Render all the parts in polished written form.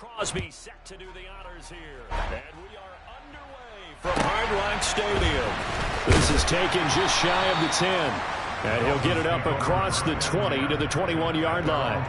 Crosby set to do the honors here. And we are underway from Hard Rock Stadium. This is taken just shy of the 10. And he'll get it up across the 20 to the 21-yard line.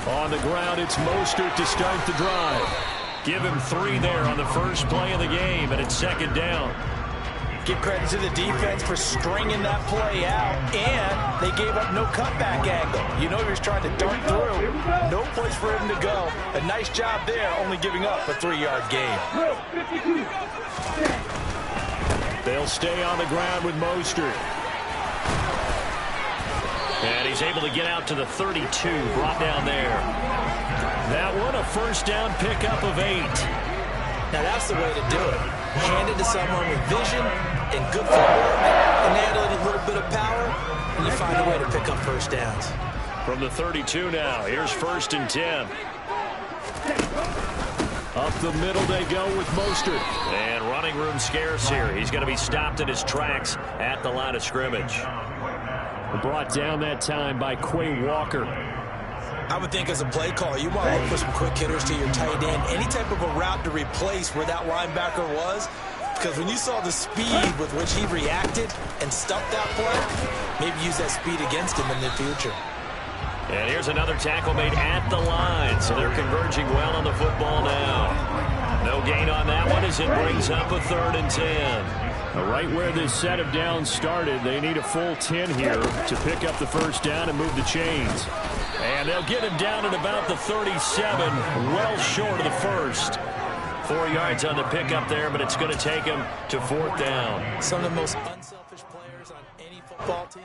On the ground, it's Mostert to start the drive. Give him 3 there on the first play of the game, and it's second down. Give credit to the defense for stringing that play out, and they gave up no cutback angle. You know he was trying to dart through. No place for him to go. A nice job there, only giving up a 3-yard gain. They'll stay on the ground with Mostert. And he's able to get out to the 32, brought down there. That one, a first down pickup of 8. Now that's the way to do it. Hand it to someone with vision and good footwork, and add a little bit of power, and you find a way to pick up first downs. From the 32 now, here's 1st and 10. Up the middle they go with Mostert. And running room scarce here. He's going to be stopped in his tracks at the line of scrimmage. Brought down that time by Quay Walker. I would think as a play call, you want to look for some quick hitters to your tight end. Any type of a route to replace where that linebacker was. Because when you saw the speed with which he reacted and stuffed that play, maybe use that speed against him in the future. And here's another tackle made at the line. So they're converging well on the football now. No gain on that one as it brings up a 3rd and 10. Right where this set of downs started, they need a full 10 here to pick up the first down and move the chains. And they'll get him down at about the 37, well short of the first. 4 yards on the pickup there, but it's going to take him to 4th down. Some of the most unselfish players on any football team,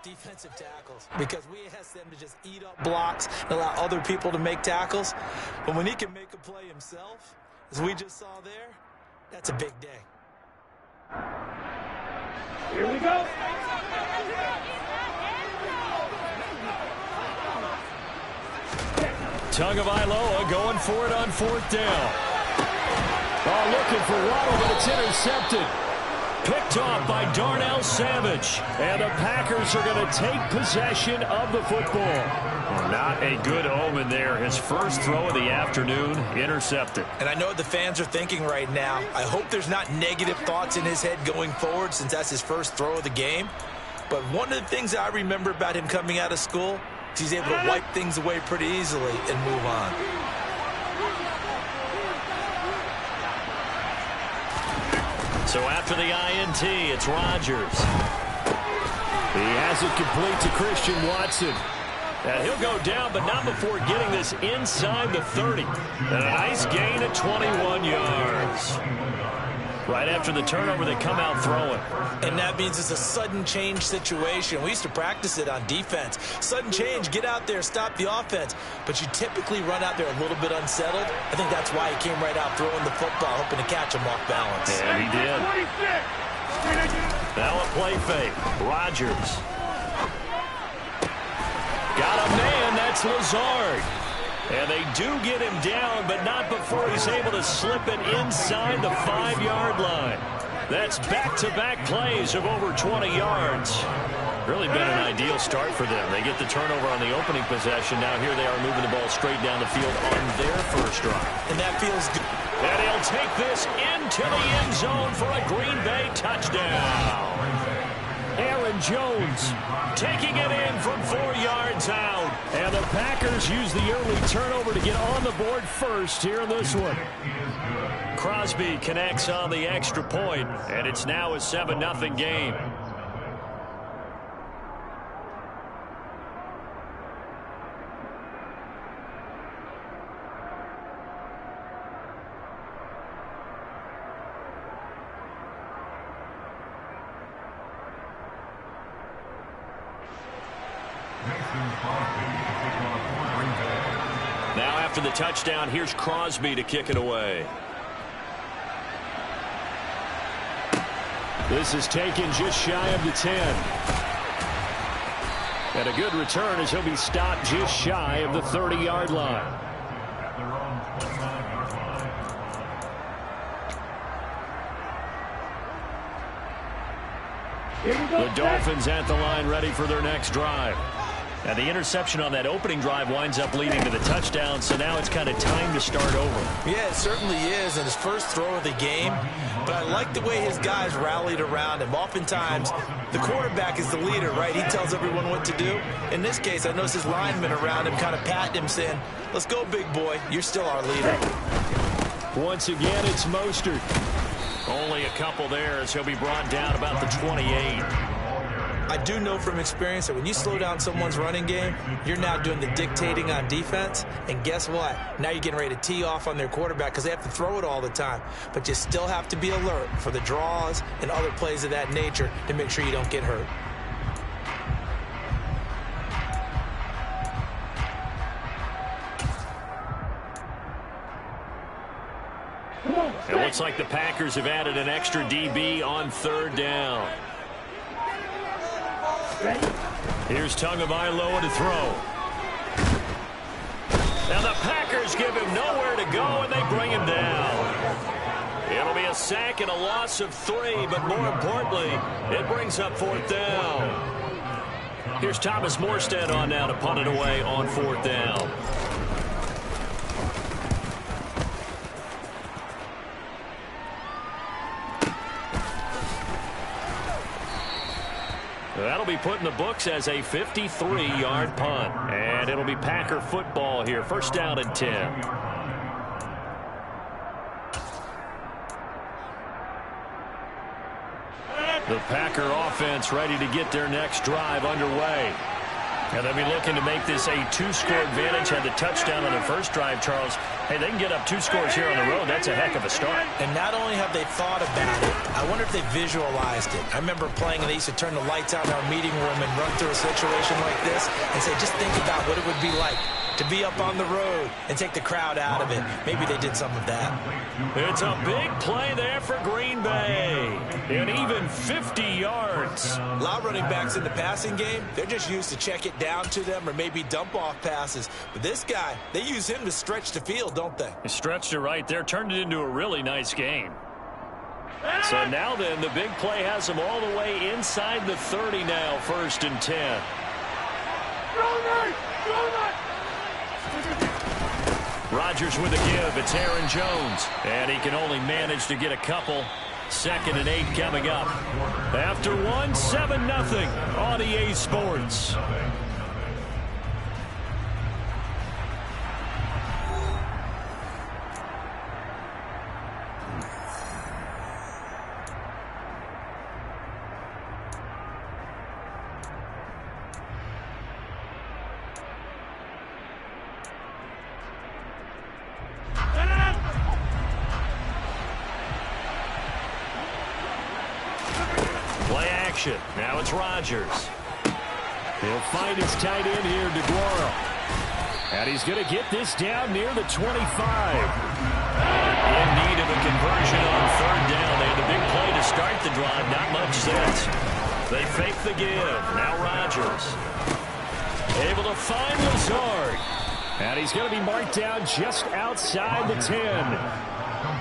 defensive tackles. Because we ask them to just eat up blocks and allow other people to make tackles. But when he can make a play himself, as we just saw there, that's a big day. Here we go. Tagovailoa going for it on 4th down. Oh, looking for Waddle, but it's intercepted. Picked off by Darnell Savage. And the Packers are going to take possession of the football. Not a good omen there. His first throw of the afternoon, intercepted. And I know what the fans are thinking right now. I hope there's not negative thoughts in his head going forward since that's his first throw of the game. But one of the things I remember about him coming out of school is he's able to wipe things away pretty easily and move on. So after the INT, it's Rodgers. He has it complete to Christian Watson. And he'll go down, but not before getting this inside the 30. And a nice gain of 21 yards. Right after the turnover, they come out throwing. And that means it's a sudden change situation. We used to practice it on defense. Sudden change, get out there, stop the offense. But you typically run out there a little bit unsettled. I think that's why he came right out throwing the football, hoping to catch him off balance. And he did. Now a play fake. Rodgers. Got a man, that's Lazard. And they do get him down, but not before he's able to slip it inside the 5-yard line. That's back-to-back plays of over 20 yards. Really been an ideal start for them. They get the turnover on the opening possession. Now here they are moving the ball straight down the field on their first drive. And that feels good. And he'll take this into the end zone for a Green Bay touchdown. Aaron Jones taking it in from 4 yards out. And the Packers use the early turnover to get on the board first here in this one. Crosby connects on the extra point, and it's now a 7-0 game. Now after the touchdown, here's Crosby to kick it away. This is taken just shy of the 10. And a good return as he'll be stopped just shy of the 30-yard line. The Dolphins at the line ready for their next drive. And the interception on that opening drive winds up leading to the touchdown, so now it's kind of time to start over. Yeah, it certainly is in his first throw of the game. But I like the way his guys rallied around him. Oftentimes, the quarterback is the leader, right? He tells everyone what to do. In this case, I noticed his linemen around him kind of patting him, saying, let's go, big boy. You're still our leader. Once again, it's Mostert. Only a couple there as he'll be brought down about the 28. I do know from experience that when you slow down someone's running game, you're now doing the dictating on defense. And guess what? Now you're getting ready to tee off on their quarterback because they have to throw it all the time. But you still have to be alert for the draws and other plays of that nature to make sure you don't get hurt. It looks like the Packers have added an extra DB on third down. Here's Tagovailoa to throw. Now the Packers give him nowhere to go, and they bring him down. It'll be a sack and a loss of 3, but more importantly, it brings up fourth down. Here's Thomas Morstead on now to punt it away on fourth down. That'll be put in the books as a 53-yard punt. And it'll be Packer football here. First down and 10. The Packer offense ready to get their next drive underway. And they'll be looking to make this a 2-score advantage. Had the touchdown on their first drive, Charles. Hey, they can get up 2 scores here on the road. That's a heck of a start. And not only have they thought about it, I wonder if they visualized it. I remember playing, and they used to turn the lights out in our meeting room and run through a situation like this and say, just think about what it would be like to be up on the road and take the crowd out of it. Maybe they did some of that. It's a big play there for Green Bay. And even 50 yards. A lot of running backs in the passing game, they're just used to check it down to them or maybe dump off passes. But this guy, they use him to stretch the field, don't they? He stretched it right there, turned it into a really nice game. So now then, the big play has him all the way inside the 30 now, first and 10. Rodgers with a give. It's Aaron Jones. And he can only manage to get a couple. 2nd and 8 coming up. After 1, 7-0 on EA Sports. Now it's Rodgers. He'll find his tight end here, DeGuara. And he's going to get this down near the 25. In need of a conversion on third down. They had the big play to start the drive. Not much sense. They fake the give. Now Rodgers. Able to find Lazard. And he's going to be marked down just outside the 10.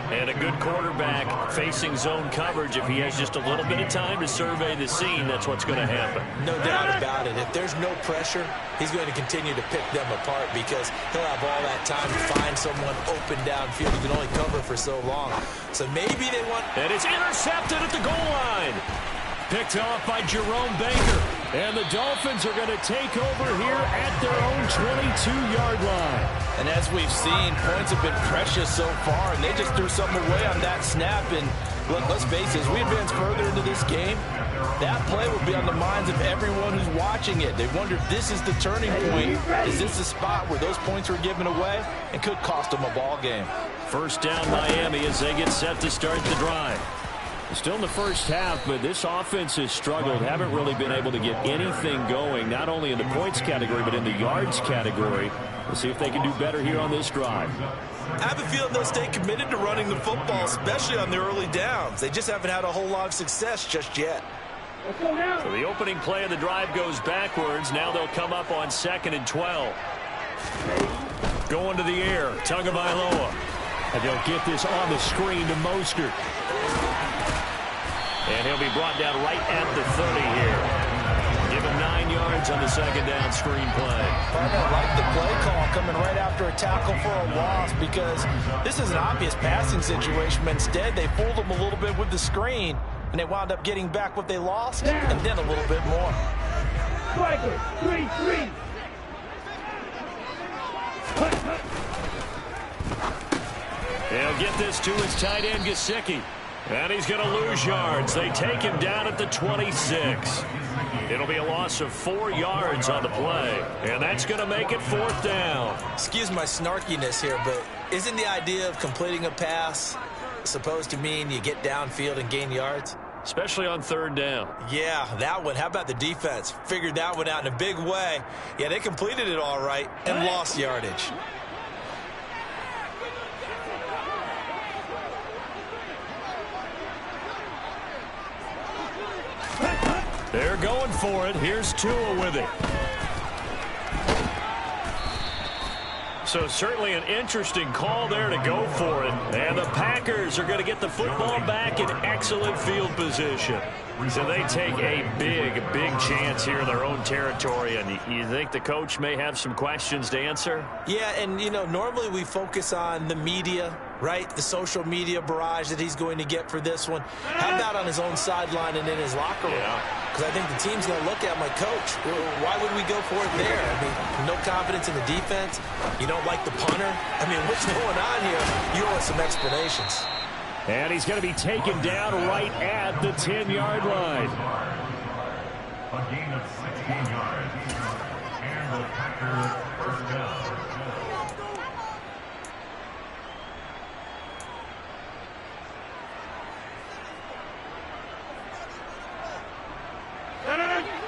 And a good quarterback facing zone coverage. If he has just a little bit of time to survey the scene, that's what's going to happen. No doubt about it. If there's no pressure, he's going to continue to pick them apart because he'll have all that time to find someone open downfield who can only cover for so long. So maybe they want... And it's intercepted at the goal line. Picked off by Jerome Baker. And the Dolphins are going to take over here at their own 22-yard line. And as we've seen, points have been precious so far, and they just threw something away on that snap. And look, let's face it, as we advance further into this game, that play will be on the minds of everyone who's watching it. They wonder if this is the turning point. Is this the spot where those points were given away and could cost them a ball game? First down Miami as they get set to start the drive. Still in the first half, but this offense has struggled. Haven't really been able to get anything going, not only in the points category, but in the yards category. We'll see if they can do better here on this drive. I have a feeling they'll stay committed to running the football, especially on the early downs. They just haven't had a whole lot of success just yet. So the opening play of the drive goes backwards. Now they'll come up on 2nd and 12. Going to the air, Tagovailoa. And they'll get this on the screen to Mostert. And he'll be brought down right at the 30 here. Give him 9 yards on the 2nd down screen play. I like the play call coming right after a tackle for a loss, because this is an obvious passing situation, but instead they fooled them a little bit with the screen, and they wound up getting back what they lost and then a little bit more. Striker, 3-3. He'll get this to his tight end, Gesicki. And he's going to lose yards. They take him down at the 26. It'll be a loss of 4 yards on the play. And that's going to make it 4th down. Excuse my snarkiness here, but isn't the idea of completing a pass supposed to mean you get downfield and gain yards? Especially on 3rd down. Yeah, that one. How about the defense? Figured that one out in a big way. Yeah, they completed it all right and lost yardage. They're going for it. Here's Tua with it. So certainly an interesting call there to go for it. And the Packers are going to get the football back in excellent field position. So they take a big chance here in their own territory. And you think the coach may have some questions to answer? Yeah, and, you know, normally we focus on the media, right? The social media barrage that he's going to get for this one. How about on his own sideline and in his locker room? Because I think the team's going to look at my coach. Why would we go for it there? I mean, no confidence in the defense. You don't like the punter. I mean, what's going on here? You owe us some explanations. And he's going to be taken down right at the 10-yard line. A gain of 16 yards. And the Packers first down.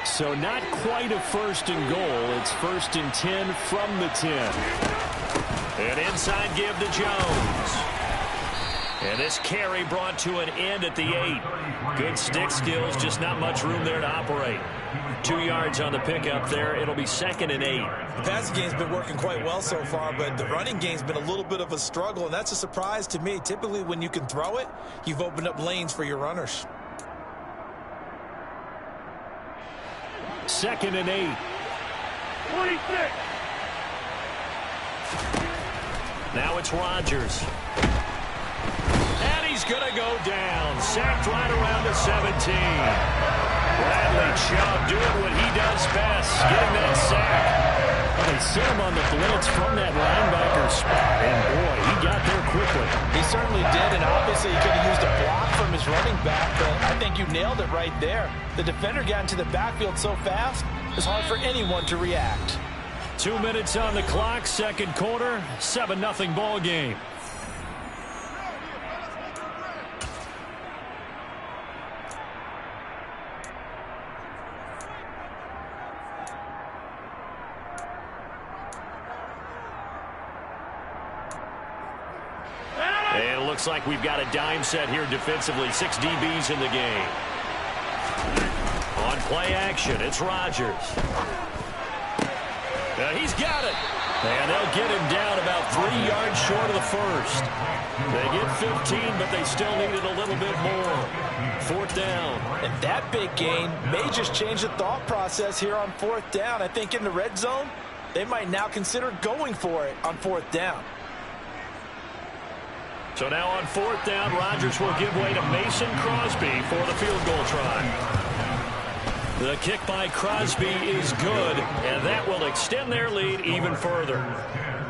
So not quite a 1st and goal. It's 1st and 10 from the 10. And inside give to Jones. And this carry brought to an end at the 8. Good stick skills, just not much room there to operate. 2 yards on the pickup there. It'll be 2nd and 8. The passing game's been working quite well so far, but the running game's been a little bit of a struggle, and that's a surprise to me. Typically, when you can throw it, you've opened up lanes for your runners. 2nd and 8. 26. Now it's Rodgers. And he's going to go down. Sacked right around the 17. Bradley Chubb doing what he does best, getting that sack. They sent him on the blitz from that linebacker spot, and boy, he got there quickly. He certainly did, and obviously he could have used a block from his running back, but I think you nailed it right there. The defender got into the backfield so fast, it's hard for anyone to react. 2 minutes on the clock, 2nd quarter, 7-0 ball game. And it looks like we've got a dime set here defensively. 6 DBs in the game. On play action, it's Rodgers. He's got it. And they'll get him down about 3 yards short of the 1st. They get 15, but they still needed a little bit more. 4th down. And that big gain may just change the thought process here on 4th down. I think in the red zone, they might now consider going for it on 4th down. So now on 4th down, Rodgers will give way to Mason Crosby for the field goal try. The kick by Crosby is good, and that will extend their lead even further.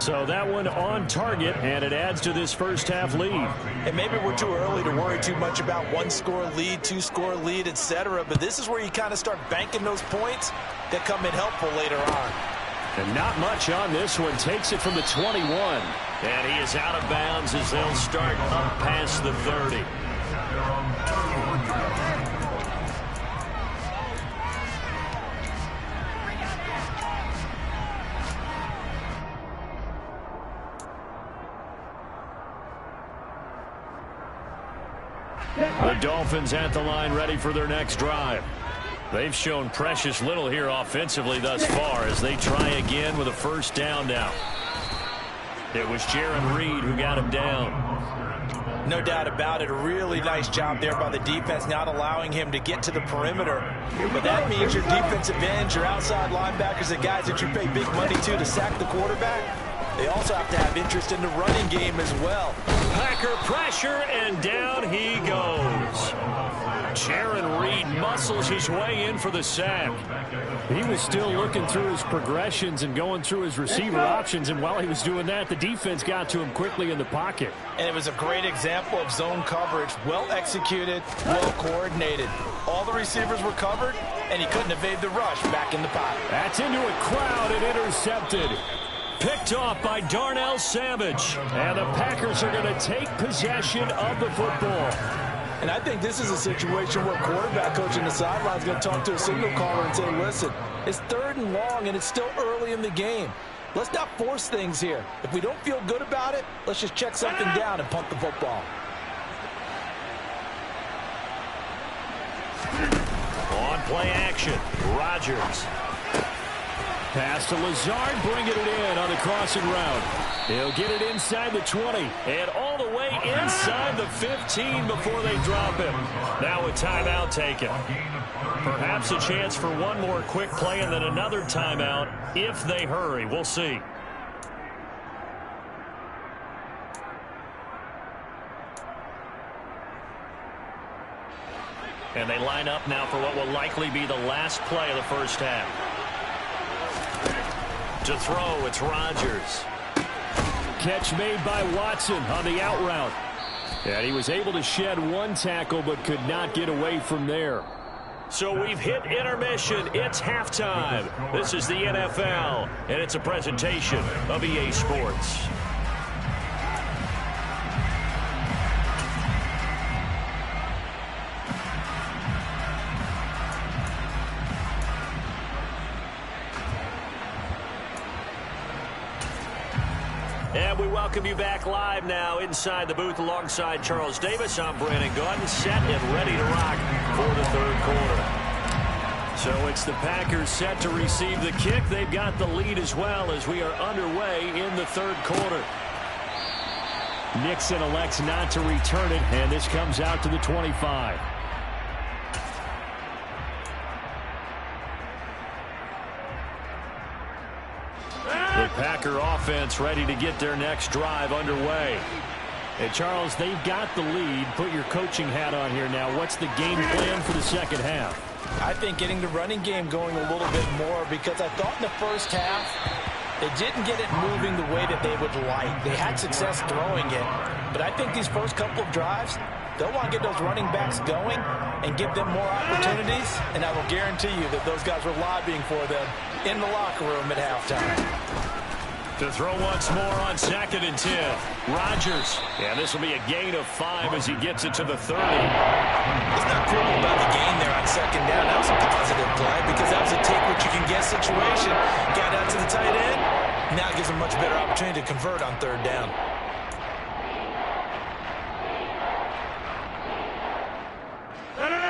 So that one on target, and it adds to this first half lead. And maybe we're too early to worry too much about 1-score lead, 2-score lead, etc. But this is where you kind of start banking those points that come in helpful later on. And not much on this one. Takes it from the 21. And he is out of bounds as they'll start up past the 30. The Dolphins at the line, ready for their next drive. They've shown precious little here offensively thus far as they try again with a first down now. It was Jarran Reed who got him down. No doubt about it. A really nice job there by the defense, not allowing him to get to the perimeter. But that means your defensive ends, your outside linebackers, the guys that you pay big money to sack the quarterback, they also have to have interest in the running game as well. Packer pressure, and down he goes. Jarran Reed muscles his way in for the sack. He was still looking through his progressions and going through his receiver options, and while he was doing that, the defense got to him quickly in the pocket. And it was a great example of zone coverage, well executed, well coordinated. All the receivers were covered, and he couldn't evade the rush back in the pocket. That's into a crowd and intercepted. Picked off by Darnell Savage. And the Packers are going to take possession of the football. And I think this is a situation where quarterback coach in the sideline is going to talk to a signal caller and say, listen, it's 3rd and long, and it's still early in the game. Let's not force things here. If we don't feel good about it, let's just check something down and punt the football. On play action, Rodgers. Pass to Lazard, bringing it in on the crossing route. He'll get it inside the 20 and all the way inside the 15 before they drop him. Now a timeout taken. Perhaps a chance for one more quick play and then another timeout if they hurry. We'll see. And they line up now for what will likely be the last play of the first half. To throw, it's Rodgers. Catch made by Watson on the out route. And he was able to shed one tackle but could not get away from there. So we've hit intermission. It's halftime. This is the NFL, and it's a presentation of EA Sports. And we welcome you back live now inside the booth alongside Charles Davis. I'm Brandon Gaudin, set and ready to rock for the 3rd quarter. So it's the Packers set to receive the kick. They've got the lead as well as we are underway in the 3rd quarter. Nixon elects not to return it, and this comes out to the 25. The Packer offense ready to get their next drive underway. And Charles, they've got the lead. Put your coaching hat on here now. What's the game plan for the second half? I think getting the running game going a little bit more, because I thought in the first half they didn't get it moving the way that they would like. They had success throwing it, but I think these first couple of drives, they'll want to get those running backs going and give them more opportunities, and I will guarantee you that those guys were lobbying for them in the locker room at halftime. To throw once more on 2nd and 10. Rodgers. And this will be a gain of 5 as he gets it to the 30. It's not cool about the gain there on 2nd down. That was a positive play because that was a take what you can get situation. Got out to the tight end. Now gives him a much better opportunity to convert on 3rd down.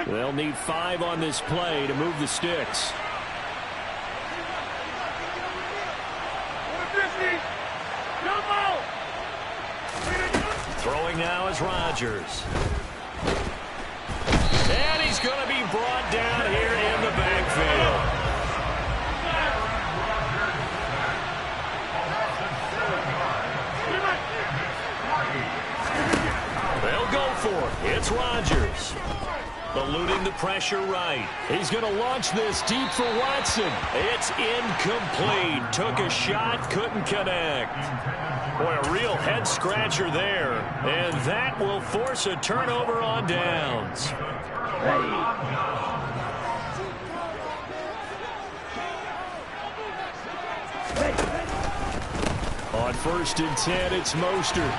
They'll need 5 on this play to move the sticks. Throwing now is Rodgers. And he's going to be brought down here in the backfield. They'll go for it. It's Rodgers. Eluding the pressure right. He's going to launch this deep for Watson. It's incomplete. Took a shot, couldn't connect. Boy, a real head-scratcher there. And that will force a turnover on downs. On 1st and 10, it's Mostert.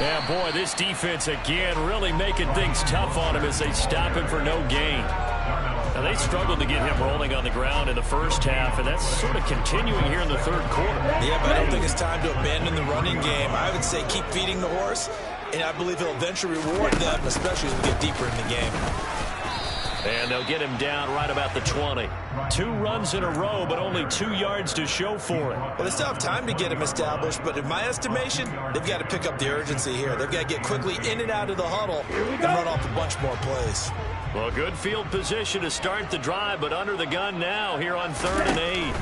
Yeah, boy, this defense again really making things tough on him as they stop him for no gain. Now, they struggled to get him rolling on the ground in the first half, and that's sort of continuing here in the 3rd quarter. Yeah, but I don't think it's time to abandon the running game. I would say keep feeding the horse, and I believe he'll eventually reward them, especially as we get deeper in the game. And they'll get him down right about the 20. 2 runs in a row, but only 2 yards to show for it. Well, they still have time to get him established, but in my estimation, they've got to pick up the urgency here. They've got to get quickly in and out of the huddle and run off a bunch more plays. Well, good field position to start the drive, but under the gun now here on 3rd and 8.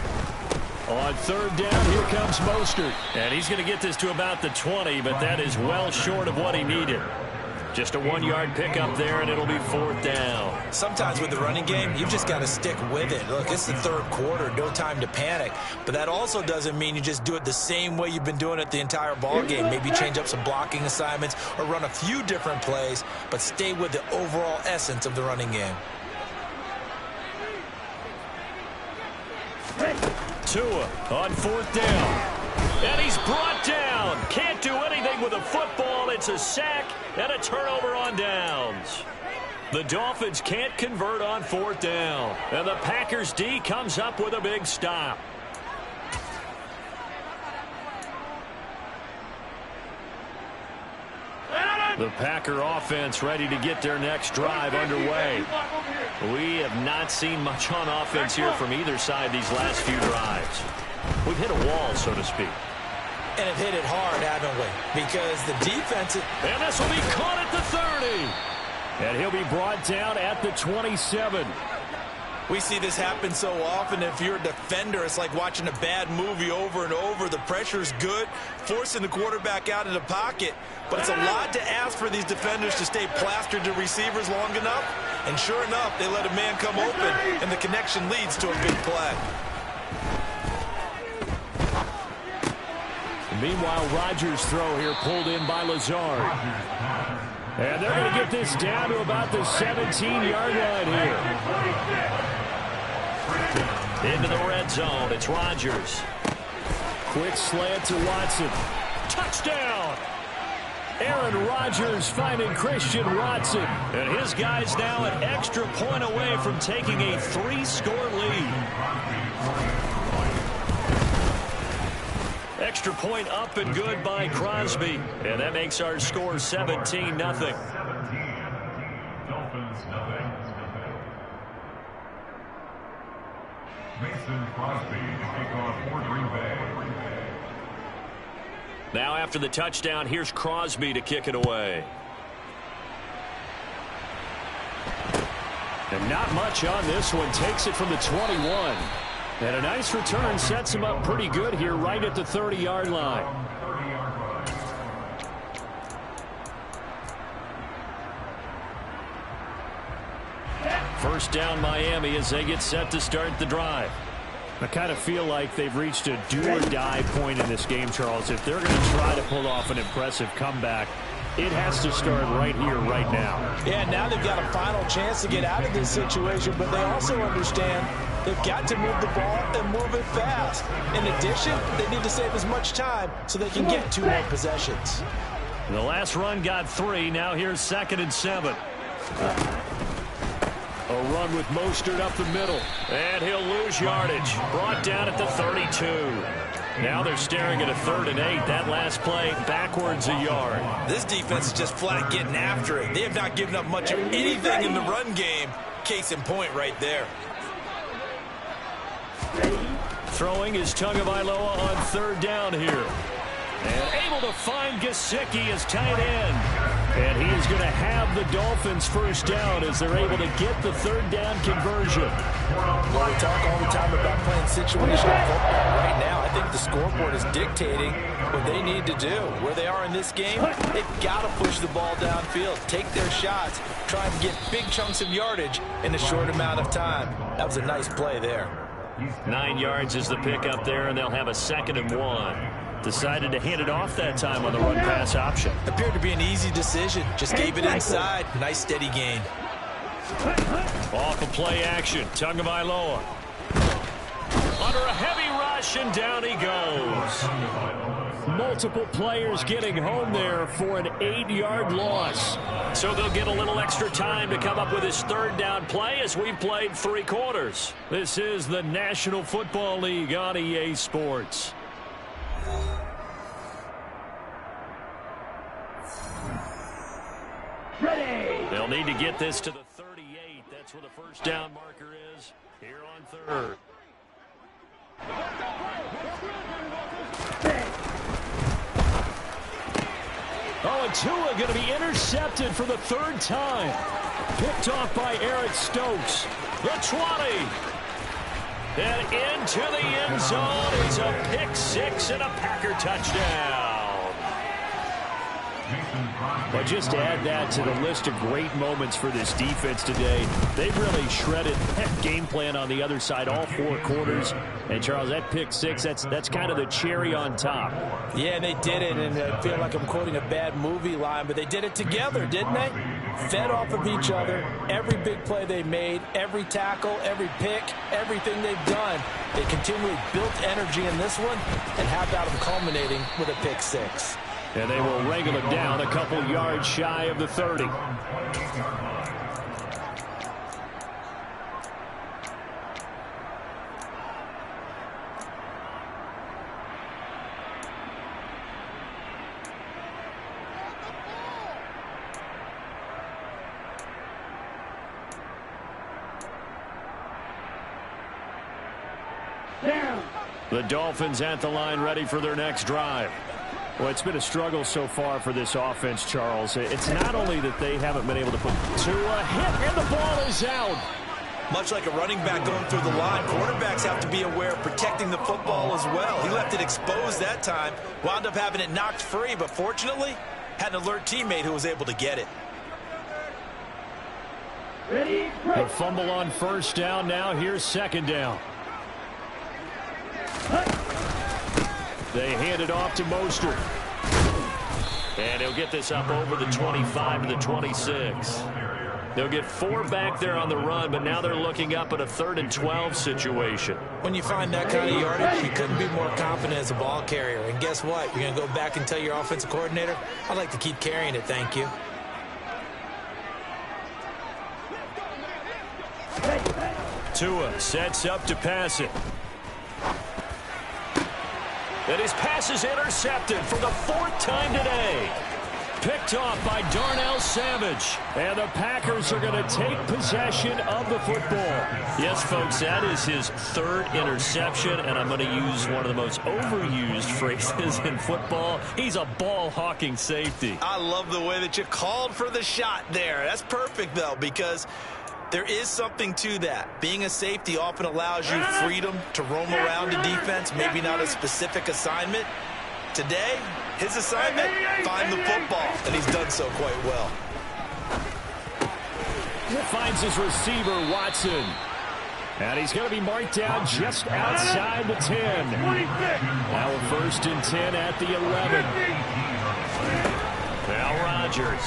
On 3rd down, here comes Mostert. And he's going to get this to about the 20, but that is well short of what he needed. Just a 1-yard pickup there, and it'll be 4th down. Sometimes with the running game, you've just got to stick with it. Look, it's the 3rd quarter, no time to panic. But that also doesn't mean you just do it the same way you've been doing it the entire ball game. Maybe change up some blocking assignments or run a few different plays, but stay with the overall essence of the running game. Tua on 4th down. And he's brought down. Can't do anything with a football. It's a sack and a turnover on downs. The Dolphins can't convert on 4th down. And the Packers D comes up with a big stop. The Packer offense ready to get their next drive underway. We have not seen much on offense here from either side these last few drives. We've hit a wall, so to speak. And have hit it hard, haven't we? Because the defense... And this will be caught at the 30. And he'll be brought down at the 27. We see this happen so often. If you're a defender, it's like watching a bad movie over and over. The pressure's good, forcing the quarterback out of the pocket. But it's a lot to ask for these defenders to stay plastered to receivers long enough. And sure enough, they let a man come open, and the connection leads to a big play. Meanwhile, Rodgers' throw here pulled in by Lazard. And they're going to get this down to about the 17-yard line here. Into the red zone. It's Rodgers. Quick slant to Watson. Touchdown! Aaron Rodgers finding Christian Watson. And his guys now an extra point away from taking a 3-score lead. Extra point up and good by Crosby. And that makes our score 17-0. 17. Dolphins, nothing. Mason Crosby to kick off for Green Bay. Now after the touchdown, here's Crosby to kick it away. And not much on this one. Takes it from the 21. And a nice return sets him up pretty good here right at the 30-yard line. First down Miami as they get set to start the drive. I kind of feel like they've reached a do-or-die point in this game, Charles. If they're going to try to pull off an impressive comeback, it has to start right here, right now. Yeah, now they've got a final chance to get out of this situation, but they also understand they've got to move the ball and move it fast. In addition, they need to save as much time so they can get 2 more possessions. The last run got 3. Now here's 2nd and 7. A run with Mostert up the middle. And he'll lose yardage. Brought down at the 32. Now they're staring at a 3rd and 8. That last play backwards a yard. This defense is just flat getting after it. They have not given up much of anything in the run game. Case in point right there. Throwing is Tagovailoa on 3rd down here. And able to find Gesicki as tight end. And he is going to have the Dolphins first down as they're able to get the 3rd down conversion. Well, we talk all the time about playing situational football. Right now, I think the scoreboard is dictating what they need to do. Where they are in this game, they've got to push the ball downfield, take their shots, try and get big chunks of yardage in a short amount of time. That was a nice play there. 9 yards is the pickup there, and they'll have a 2nd and 1. Decided to hand it off that time on the run-pass option. Appeared to be an easy decision. Just gave it inside. Nice steady gain. Off of play action. Tagovailoa. Under a heavy rush, and down he goes. Multiple players getting home there for an 8-yard loss. So they'll get a little extra time to come up with his 3rd down play as we've played 3 quarters. This is the National Football League on EA Sports. Ready. They'll need to get this to the 38. That's That's where the first down marker is here on third. Oh, and Tua going to be intercepted for the third time. Picked off by Eric Stokes. The 20. And into the end zone is a pick six and a Packer touchdown. But just to add that to the list of great moments for this defense today, they've really shredded that game plan on the other side all 4 quarters. And, Charles, that pick six, that's kind of the cherry on top. Yeah, they did it, and I feel like I'm quoting a bad movie line, but they did it together, didn't they? Fed off of each other, every big play they made, every tackle, every pick, everything they've done. They continually built energy in this one, and how about them culminating with a pick six? And they will wrangle it down a couple yards shy of the 30. The Dolphins at the line ready for their next drive. Well, it's been a struggle so far for this offense, Charles. It's not only that they haven't been able to put to a hit, and the ball is out. Much like a running back going through the line, quarterbacks have to be aware of protecting the football as well. He left it exposed that time, wound up having it knocked free, but fortunately, had an alert teammate who was able to get it. The fumble on first down. Now here's second down. They hand it off to Mostert. And he'll get this up over the 25 to the 26. They'll get 4 back there on the run, but now they're looking up at a 3rd and 12 situation. When you find that kind of yardage, you couldn't be more confident as a ball carrier. And guess what? You're going to go back and tell your offensive coordinator, I'd like to keep carrying it, thank you. Tua sets up to pass it. And his pass is intercepted for the 4th time today. Picked off by Darnell Savage. And the Packers are going to take possession of the football. Yes, folks, that is his 3rd interception, and I'm going to use one of the most overused phrases in football. He's a ball-hawking safety. I love the way that you called for the shot there. That's perfect, though, because there is something to that. Being a safety often allows you freedom to roam around the defense, maybe not a specific assignment. Today, his assignment, find the football, and he's done so quite well. Finds his receiver, Watson. And he's going to be marked down just outside the 10. Now a 1st and 10 at the 11. Now Rodgers.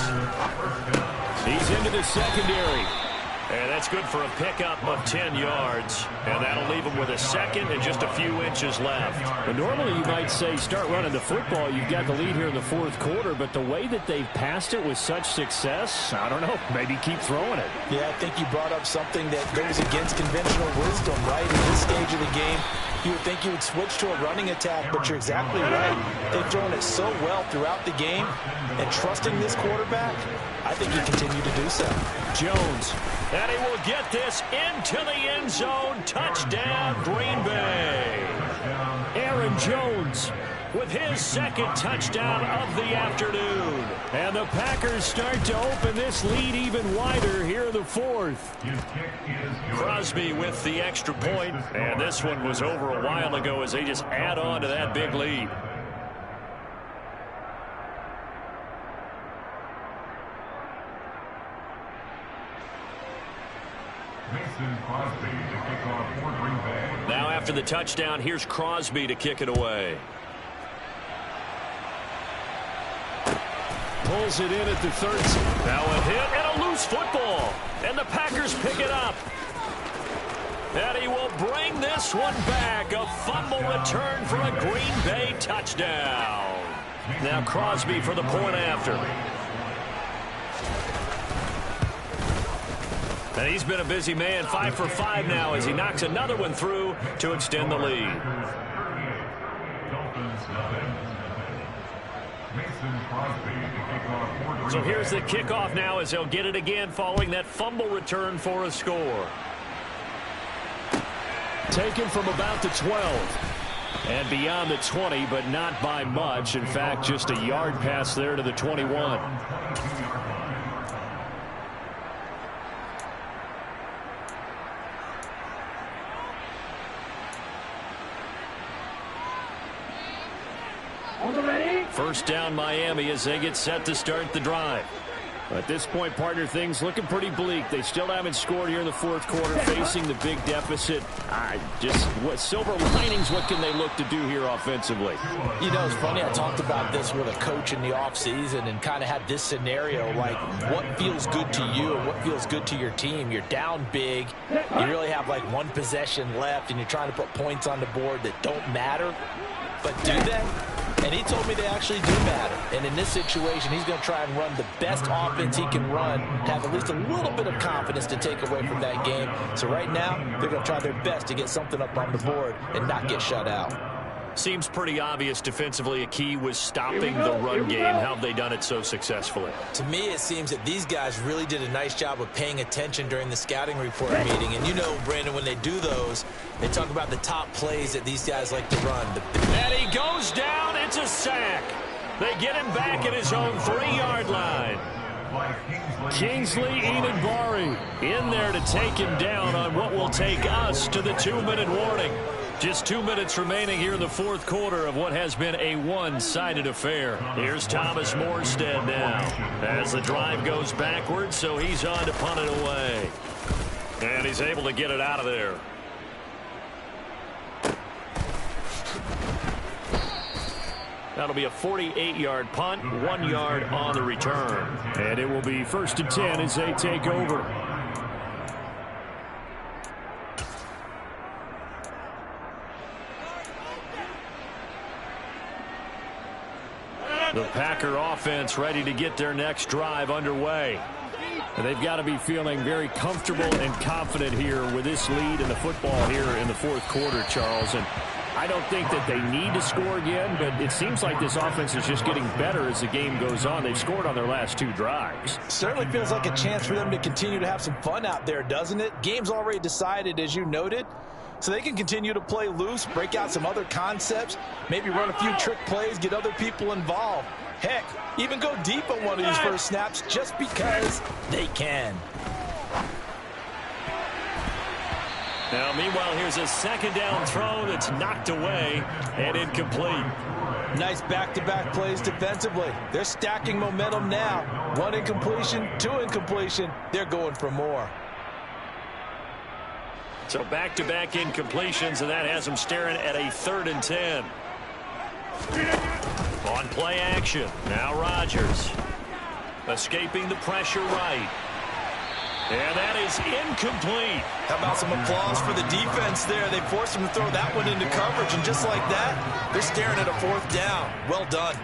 He's into the secondary. And that's good for a pickup of 10 yards. And that'll leave him with a 2nd and just a few inches left. But normally you might say start running the football. You've got the lead here in the 4th quarter. But the way that they've passed it with such success, I don't know, maybe keep throwing it. Yeah, I think you brought up something that goes against conventional wisdom, right? In this stage of the game, you would think you would switch to a running attack, but you're exactly right. They've thrown it so well throughout the game, and trusting this quarterback, I think you continue to do so. Jones. And he will get this into the end zone. Touchdown, Green Bay. Aaron Jones with his 2nd touchdown of the afternoon. And the Packers start to open this lead even wider here in the 4th. Crosby with the extra point. And this one was over a while ago as they just add on to that big lead. Now after the touchdown, here's Crosby to kick it away. Pulls it in at the 13. Now a hit and a loose football. And the Packers pick it up. And he will bring this one back. A fumble return for a Green Bay touchdown. Now Crosby for the point after. And he's been a busy man, 5 for 5 now as he knocks another one through to extend the lead. Mason Crosby to kick off for Green So Bay. here's the kickoff now as they'll get it again following that fumble return for a score. Taken from about the 12. And beyond the 20, but not by much. In fact, just a yard pass there to the 21. First down Miami as they get set to start the drive. At this point, partner, things looking pretty bleak. They still haven't scored here in the fourth quarter, facing the big deficit. What silver linings, what can they look to do here offensively? You know, it's funny, I talked about this with a coach in the offseason and kind of had this scenario, like what feels good to you and what feels good to your team. You're down big, you really have like one possession left, and you're trying to put points on the board that don't matter. But do they? And he told me they actually do matter. And in this situation, he's going to try and run the best offense he can run to have at least a little bit of confidence to take away from that game. So right now, they're going to try their best to get something up on the board and not get shut out. Seems pretty obvious defensively a key was stopping the run game. How have they done it so successfully? To me, it seems that these guys really did a nice job of paying attention during the scouting report meeting. And you know, Brandon, when they do those, they talk about the top plays that these guys like to run. And he goes down. It's a sack. They get him back at his own 3-yard line. Kingsley Enagbare in there to take him down on what will take us to the 2-minute warning. Just 2 minutes remaining here in the fourth quarter of what has been a one-sided affair. Here's Thomas Morstead now as the drive goes backwards, so he's on to punt it away. And he's able to get it out of there. That'll be a 48-yard punt, 1 yard on the return. And it will be 1st and 10 as they take over. The Packer offense ready to get their next drive underway. And they've got to be feeling very comfortable and confident here with this lead in the football here in the fourth quarter, Charles. And I don't think that they need to score again, but it seems like this offense is just getting better as the game goes on. They've scored on their last 2 drives. Certainly feels like a chance for them to continue to have some fun out there, doesn't it? Game's already decided, as you noted. So they can continue to play loose, break out some other concepts, maybe run a few trick plays, get other people involved. Heck, even go deep on one of these first snaps just because they can. Now, meanwhile, here's a second down throw that's knocked away and incomplete. Nice back-to-back plays defensively. They're stacking momentum now. 1 incompletion, 2 incompletion. They're going for more. So back-to-back incompletions, and that has them staring at a 3rd and 10. On play action, now Rodgers. Escaping the pressure right. And that is incomplete. How about some applause for the defense there? They forced him to throw that one into coverage, and just like that, they're staring at a 4th down. Well done.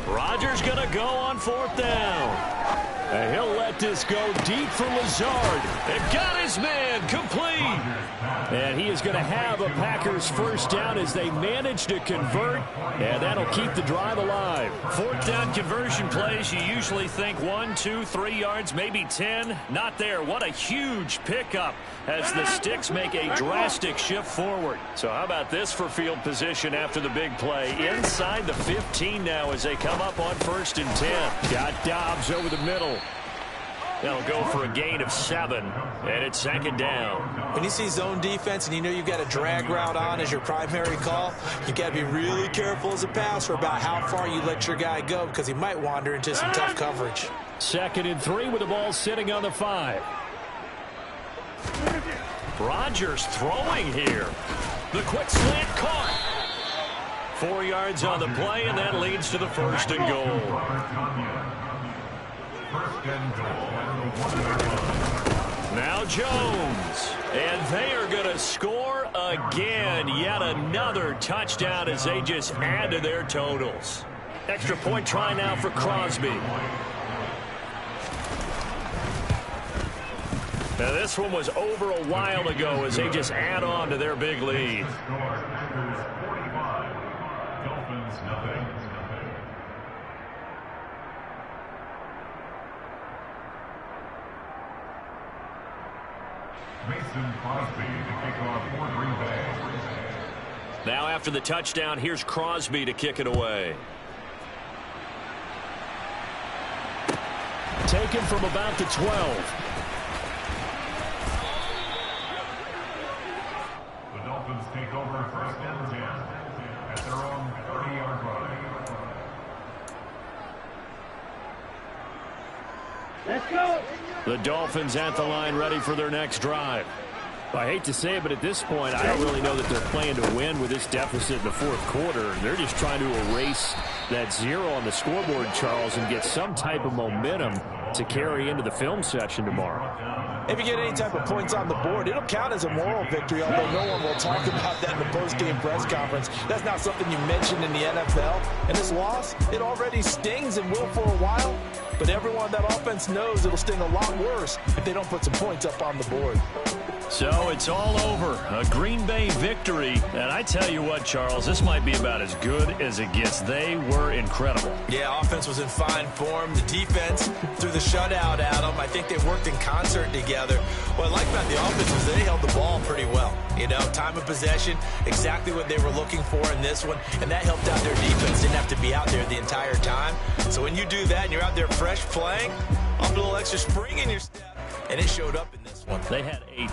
Rodgers going to go on 4th down. And he'll let this go deep for Lazard. They've got his man complete. And he is going to have a Packers 1st down as they manage to convert. And that'll keep the drive alive. 4th down conversion plays, you usually think 1, 2, 3 yards, maybe 10. Not there. What a huge pickup as the Sticks make a drastic shift forward. So how about this for field position after the big play? Inside the 15 now as they come up on 1st and 10. Got Dobbs over the middle. They'll go for a gain of 7, and it's 2nd down. When you see zone defense and you know you've got a drag route on as your primary call, you got to be really careful as a passer about how far you let your guy go because he might wander into some tough coverage. 2nd and 3 with the ball sitting on the 5. Rodgers throwing here. The quick slant caught. 4 yards on the play, and that leads to the 1st and goal. first and goal at the 1-yard line. Now Jones, and they are going to score again. Yet another touchdown as they just add to their totals. Extra point try now for Crosby. Now this one was over a while ago as they just add on to their big lead. Score, Packers 45, Dolphins nothing. Mason Crosby to kick off for Green Bay. Now after the touchdown, here's Crosby to kick it away. Taken from about the 12. The Dolphins take over first and 10 at their own 30-yard line. The Dolphins at the line ready for their next drive. I hate to say it, but at this point, I don't really know that they're playing to win with this deficit in the fourth quarter. They're just trying to erase that 0 on the scoreboard, Charles, and get some type of momentum to carry into the film session tomorrow. If you get any type of points on the board, it'll count as a moral victory, although no one will talk about that in the post-game press conference. That's not something you mentioned in the NFL. And this loss, it already stings and will for a while. But everyone on that offense knows it'll sting a lot worse if they don't put some points up on the board. So it's all over. A Green Bay victory. And I tell you what, Charles, this might be about as good as it gets. They were incredible. Yeah, offense was in fine form. The defense threw the shutout at them. I think they worked in concert together. What I like about the offense is they held the ball pretty well. You know, time of possession, exactly what they were looking for in this one. And that helped out their defense. Didn't have to be out there the entire time. So when you do that and you're out there fresh playing, a little extra spring in your step. And it showed up in this one. They had a